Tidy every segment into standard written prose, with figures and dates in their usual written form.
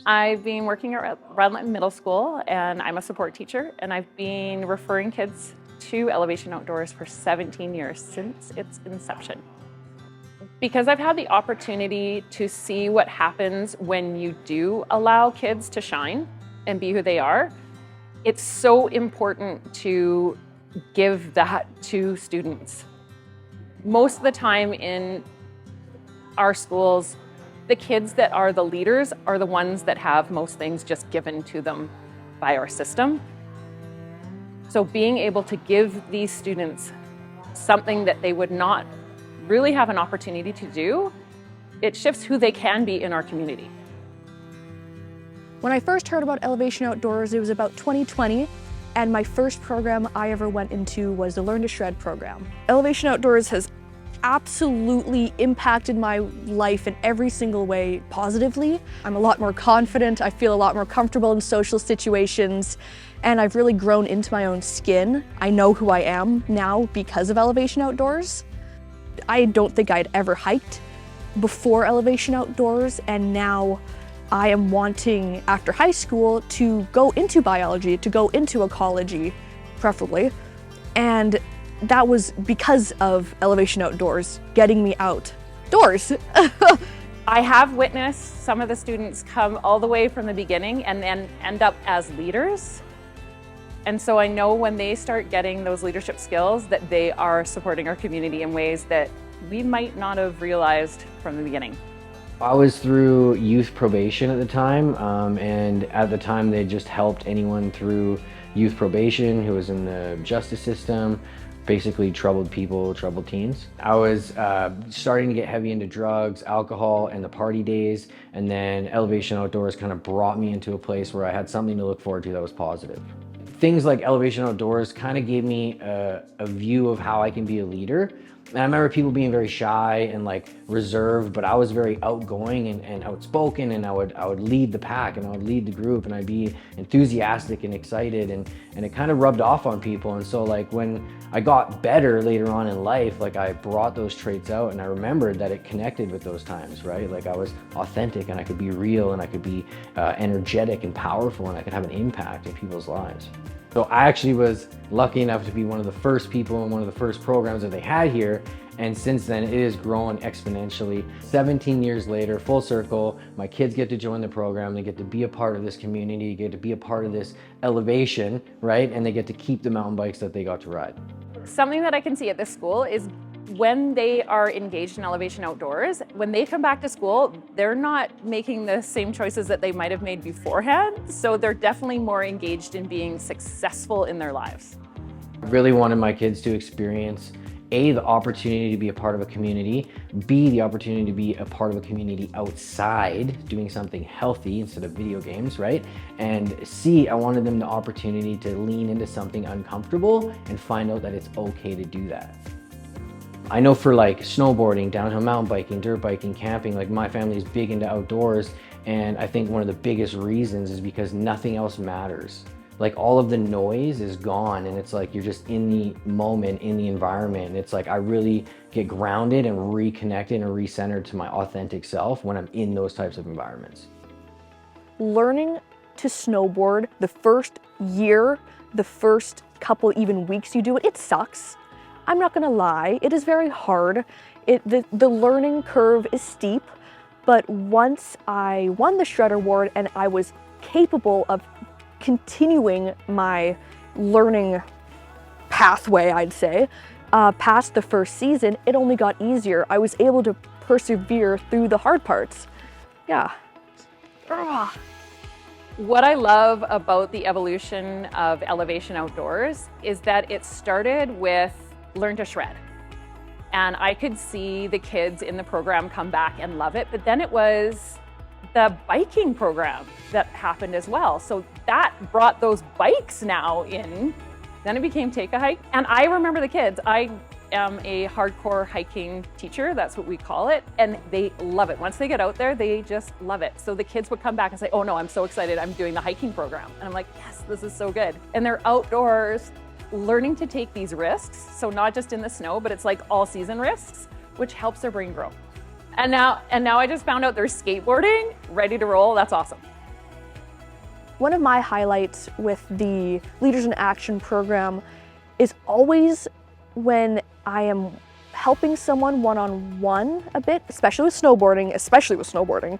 I've been working at Redland Middle School and I'm a support teacher, and I've been referring kids to Elevation Outdoors for 17 years, since its inception. Because I've had the opportunity to see what happens when you do allow kids to shine and be who they are, it's so important to give that to students. Most of the time in our schools, the kids that are the leaders are the ones that have most things just given to them by our system. So being able to give these students something that they would not really have an opportunity to do, it shifts who they can be in our community. When I first heard about Elevation Outdoors, it was about 2020, and my first program I ever went into was the Learn to Shred program. Elevation Outdoors has absolutely impacted my life in every single way positively. I'm a lot more confident, I feel a lot more comfortable in social situations, and I've really grown into my own skin. I know who I am now because of Elevation Outdoors. I don't think I'd ever hiked before Elevation Outdoors, and now I am wanting, after high school, to go into biology, to go into ecology, preferably. And that was because of Elevation Outdoors getting me outdoors. I have witnessed some of the students come all the way from the beginning and then end up as leaders. And so I know when they start getting those leadership skills that they are supporting our community in ways that we might not have realized from the beginning. I was through youth probation at the time, and at the time they just helped anyone through youth probation who was in the justice system, basically troubled people, troubled teens. I was starting to get heavy into drugs, alcohol, and the party days, and then Elevation Outdoors kind of brought me into a place where I had something to look forward to that was positive. Things like Elevation Outdoors kind of gave me a view of how I can be a leader. And I remember people being very shy and like reserved, but I was very outgoing and outspoken, and I would lead the pack and I would lead the group, and I'd be enthusiastic and excited, and it kind of rubbed off on people. And so like when I got better later on in life, like I brought those traits out, and I remembered that it connected with those times, right? Like I was authentic and I could be real and I could be energetic and powerful, and I could have an impact in people's lives. So I actually was lucky enough to be one of the first people in one of the first programs that they had here. And since then, it has grown exponentially. 17 years later, full circle, my kids get to join the program. They get to be a part of this community, get to be a part of this elevation, right? And they get to keep the mountain bikes that they got to ride. Something that I can see at this school is when they are engaged in Elevation Outdoors, when they come back to school, they're not making the same choices that they might have made beforehand. So they're definitely more engaged in being successful in their lives. I really wanted my kids to experience A, the opportunity to be a part of a community, B, the opportunity to be a part of a community outside, doing something healthy instead of video games, right? And C, I wanted them the opportunity to lean into something uncomfortable and find out that it's okay to do that. I know for like snowboarding, downhill mountain biking, dirt biking, camping, like my family is big into outdoors, and I think one of the biggest reasons is because nothing else matters. Like all of the noise is gone, and it's like you're just in the moment, in the environment, and it's like I really get grounded and reconnected and recentered to my authentic self when I'm in those types of environments. Learning to snowboard the first year, the first couple even weeks you do it, it sucks. I'm not gonna lie, it is very hard. The learning curve is steep, but once I won the Shred Award and I was capable of continuing my learning pathway, I'd say, past the first season, it only got easier. I was able to persevere through the hard parts. Yeah. What I love about the evolution of Elevation Outdoors is that it started with Learn to Shred. And I could see the kids in the program come back and love it, but then it was the biking program that happened as well. So that brought those bikes now in. Then it became Take a Hike. And I remember the kids. I am a hardcore hiking teacher, that's what we call it, and they love it. Once they get out there, they just love it. So the kids would come back and say, oh no, I'm so excited, I'm doing the hiking program. And I'm like, yes, this is so good. And they're outdoors learning to take these risks. So not just in the snow, but it's like all season risks, which helps their brain grow. And now I just found out they're skateboarding, ready to roll. That's awesome. One of my highlights with the Leaders in Action program is always when I am helping someone one-on-one a bit, especially with snowboarding,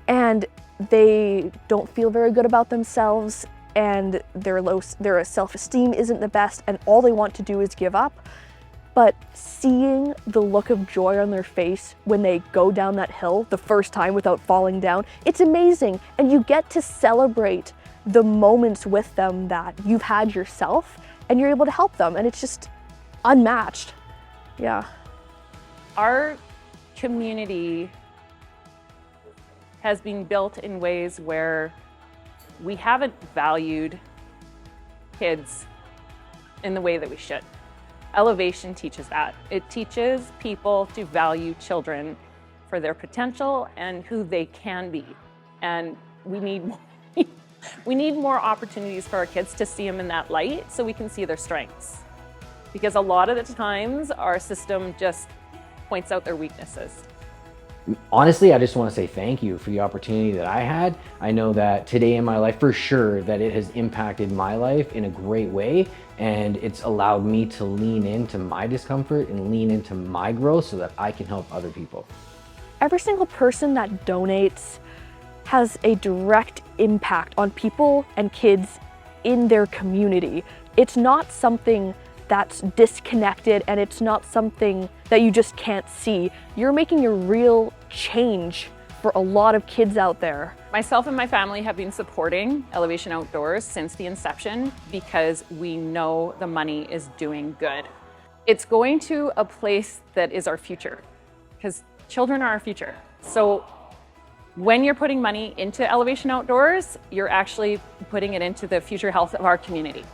and they don't feel very good about themselves and their self-esteem isn't the best and all they want to do is give up. But seeing the look of joy on their face when they go down that hill the first time without falling down, it's amazing. And you get to celebrate the moments with them that you've had yourself and you're able to help them. And it's just unmatched. Yeah. Our community has been built in ways where we haven't valued kids in the way that we should. Elevation teaches that. It teaches people to value children for their potential and who they can be. And we need more opportunities for our kids to see them in that light so we can see their strengths. Because a lot of the times our system just points out their weaknesses. Honestly, I just want to say thank you for the opportunity that I had. I know that today in my life, for sure, that it has impacted my life in a great way, and it's allowed me to lean into my discomfort and lean into my growth so that I can help other people. Every single person that donates has a direct impact on people and kids in their community. It's not something that's disconnected and it's not something that you just can't see. You're making a real change for a lot of kids out there. Myself and my family have been supporting Elevation Outdoors since the inception because we know the money is doing good. It's going to a place that is our future because children are our future. So when you're putting money into Elevation Outdoors, you're actually putting it into the future health of our community.